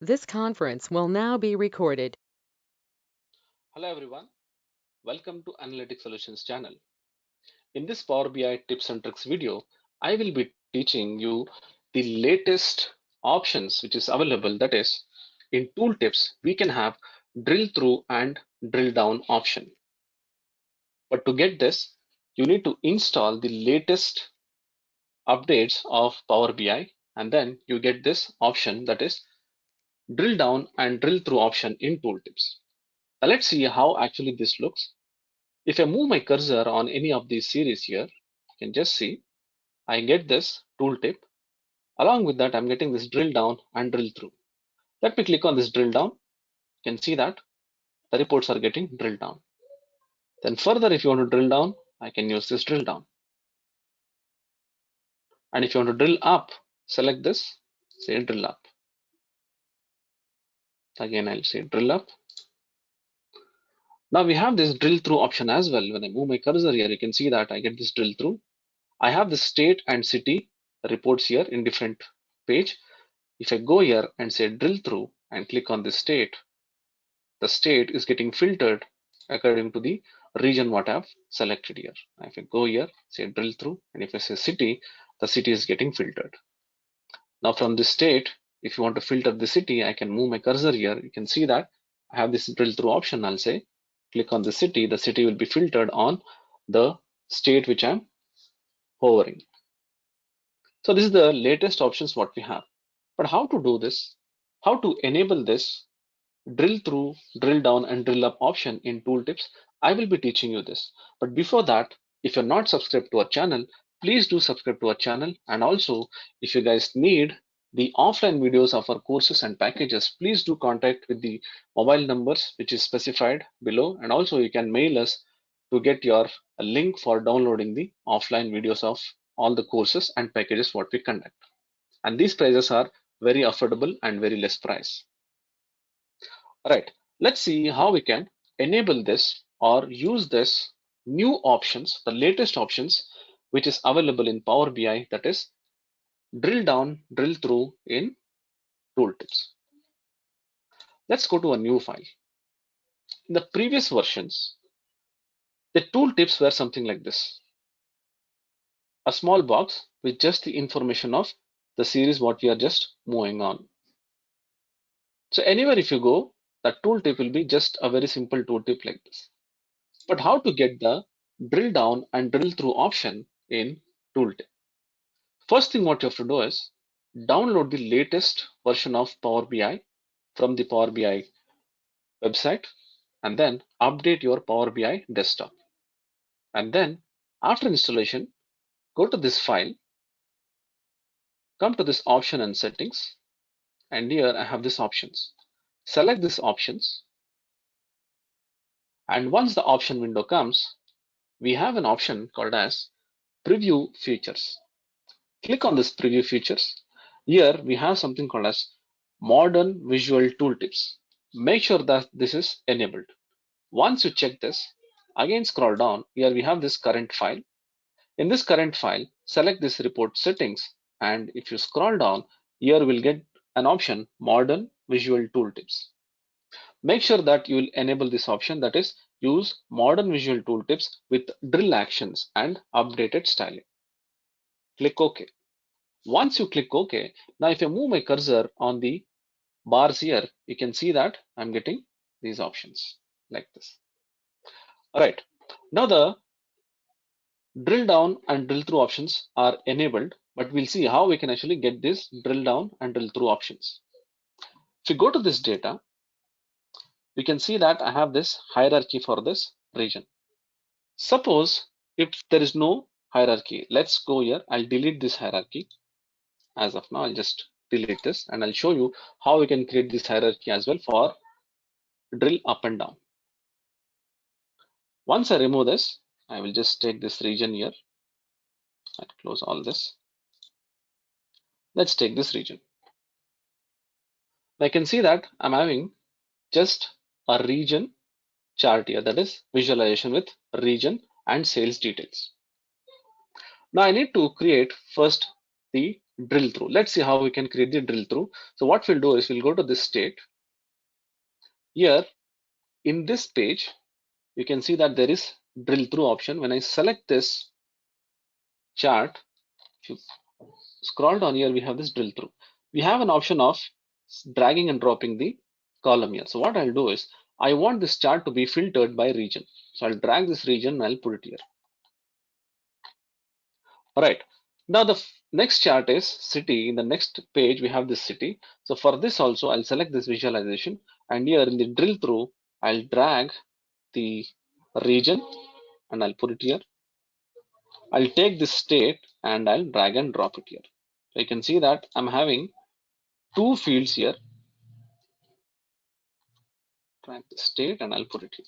This conference will now be recorded. Hello everyone, welcome to Analytic Solutions channel. In this Power BI tips and tricks video, I will be teaching you the latest options which is available. That is, in tooltips, we can have drill through and drill down option. But to get this, you need to install the latest updates of Power BI, and then you get this option, that is drill down and drill through option in tooltips. Now let's see how actually this looks. If I move my cursor on any of these series here, you can just see I get this tooltip. Along with that, I'm getting this drill down and drill through. Let me click on this drill down. You can see that the reports are getting drilled down. Then further, if you want to drill down, I can use this drill down. And if you want to drill up, select this, say drill up. Again, I'll say drill up. Now we have this drill through option as well. When I move my cursor here, you can see that I get this drill through. I have the state and city reports here in different page. If I go here and say drill through and click on the state is getting filtered according to the region what I've selected here. If I go here, say drill through, and if I say city, the city is getting filtered. Now from this state, if you want to filter the city, I can move my cursor here. You can see that I have this drill through option. I'll say click on the city will be filtered on the state which I'm hovering. So this is the latest options what we have. But how to do this? How to enable this drill through, drill down, and drill up option in tooltips? I will be teaching you this. But before that, if you're not subscribed to our channel, please do subscribe to our channel. And also, if you guys need the offline videos of our courses and packages, please do contact with the mobile numbers which is specified below. And also, you can mail us to get your link for downloading the offline videos of all the courses and packages what we conduct. And these prices are very affordable and very less price. All right, let's see how we can enable this or use this new options, the latest options, which is available in Power BI, that is drill down, drill through in tooltips. Let's go to a new file. In the previous versions, the tooltips were something like this. A small box with just the information of the series what we are just moving on. So anywhere if you go, the tooltip will be just a very simple tooltip like this. But how to get the drill down and drill through option in tooltip? First thing what you have to do is download the latest version of Power BI from the Power BI website, and then update your Power BI desktop. And then after installation, go to this file, come to this option and settings, and here I have these options. Select these options, and once the option window comes, we have an option called as preview features. Click on this preview features. Here we have something called as modern visual tooltips. Make sure that this is enabled. Once you check this, again scroll down. Here we have this current file. In this current file, select this report settings, and if you scroll down, here we'll get an option modern visual tooltips. Make sure that you will enable this option, that is use modern visual tooltips with drill actions and updated styling. Click OK. Once you click OK, now if I move my cursor on the bars here, you can see that I'm getting these options like this. All right, now the drill down and drill through options are enabled, but we'll see how we can actually get this drill down and drill through options. If you go to this data, you can see that I have this hierarchy for this region. Suppose if there is no hierarchy, let's go here. I'll delete this hierarchy. As of now, I'll just delete this, and I'll show you how we can create this hierarchy as well for drill up and down. Once I remove this, I will just take this region here and close all this. Let's take this region. I can see that I'm having just a region chart here, that is visualization with region and sales details. Now I need to create first the drill through. Let's see how we can create the drill through. So what we'll do is we'll go to this state. Here in this page, you can see that there is drill through option. When I select this chart, if you scroll down here, we have this drill through. We have an option of dragging and dropping the column here. So what I'll do is I want this chart to be filtered by region. So I'll drag this region and I'll put it here. All right. Now the next chart is city. In the next page, we have this city. So for this also, I'll select this visualization, and here in the drill through, I'll drag the region and I'll put it here. I'll take this state and I'll drag and drop it here. So you can see that I'm having two fields here. Drag the state and I'll put it here.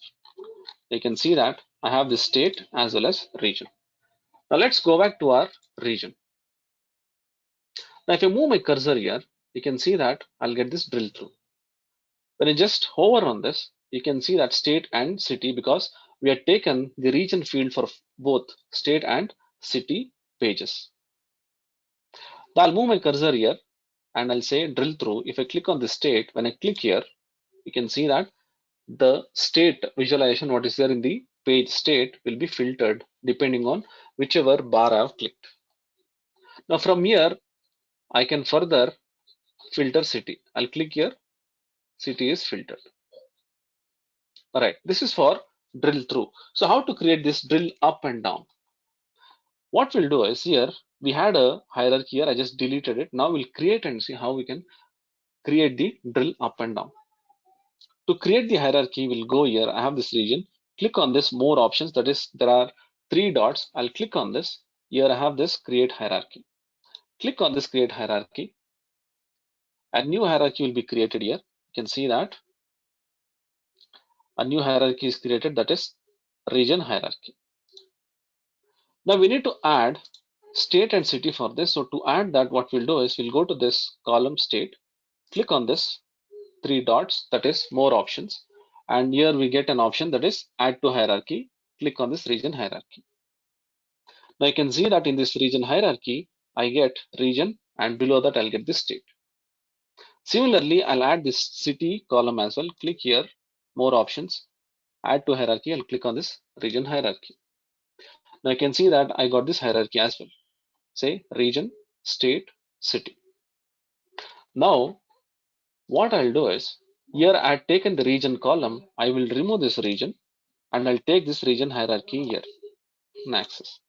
You can see that I have this state as well as region. Now let's go back to our region. Now if I move my cursor here, you can see that I'll get this drill through. When I just hover on this, you can see that state and city, because we have taken the region field for both state and city pages. Now I'll move my cursor here and I'll say drill through. If I click on the state, when I click here, you can see that the state visualization, what is there in the page state, will be filtered depending on whichever bar I have clicked. Now from here, I can further filter city. I'll click here, city is filtered. All right, this is for drill through. So how to create this drill up and down? What we'll do is here, we had a hierarchy here, I just deleted it. Now we'll create and see how we can create the drill up and down. To create the hierarchy, we'll go here, I have this region, click on this more options, that is, there are three dots. I'll click on this. Here I have this create hierarchy. Click on this create hierarchy. A new hierarchy will be created here. You can see that a new hierarchy is created, that is region hierarchy. Now we need to add state and city for this. So to add that, what we'll do is we'll go to this column state, click on this three dots, that is more options. And here we get an option that is add to hierarchy. Click on this region hierarchy. Now you can see that in this region hierarchy, I get region, and below that I'll get this state. Similarly, I'll add this city column as well. Click here, more options, add to hierarchy. I'll click on this region hierarchy. Now you can see that I got this hierarchy as well. Say region, state, city. Now what I'll do is here I've taken the region column. I will remove this region and I'll take this region hierarchy here in access.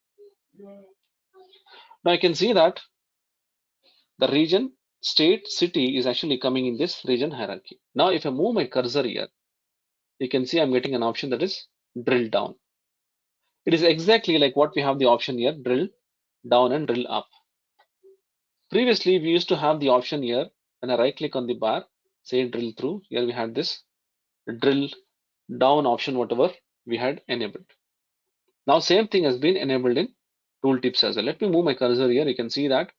Now I can see that the region, state, city is actually coming in this region hierarchy. Now if I move my cursor here, you can see I'm getting an option that is drill down. It is exactly like what we have the option here, drill down and drill up. Previously we used to have the option here, when I right click on the bar, say drill through, here we had this drill down option, whatever we had enabled. Now same thing has been enabled in tooltips as well. Let me move my cursor here. You can see that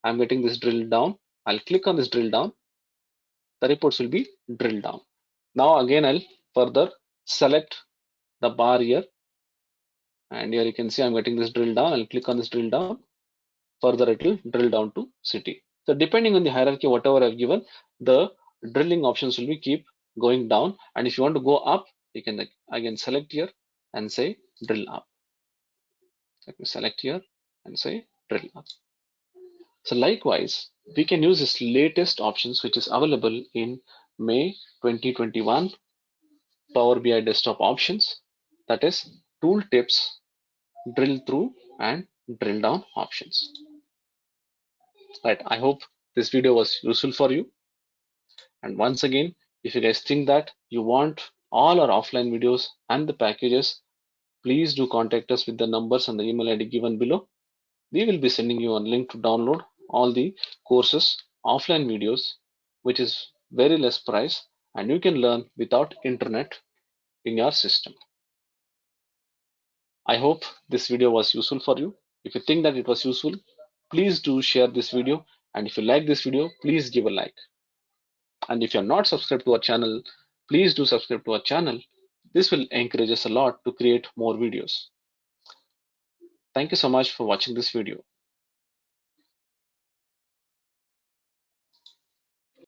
I'm getting this drill down. I'll click on this drill down. The reports will be drilled down. Now again, I'll further select the bar here. And here you can see I'm getting this drill down. I'll click on this drill down. Further, it will drill down to city. So depending on the hierarchy, whatever I've given, the drilling options will be keep going down. And if you want to go up, you can again select here and say drill up. Let me select here and say drill up. So likewise, we can use this latest options which is available in May 2021 Power BI desktop options, that is tooltips, drill through and drill down options. Right, I hope this video was useful for you. And once again, if you guys think that you want all our offline videos and the packages, please do contact us with the numbers and the email ID given below. We will be sending you a link to download all the courses, offline videos, which is very less price, and you can learn without internet in your system. I hope this video was useful for you. If you think that it was useful, please do share this video. And if you like this video, please give a like. And if you're not subscribed to our channel, please do subscribe to our channel. This will encourage us a lot to create more videos. Thank you so much for watching this video.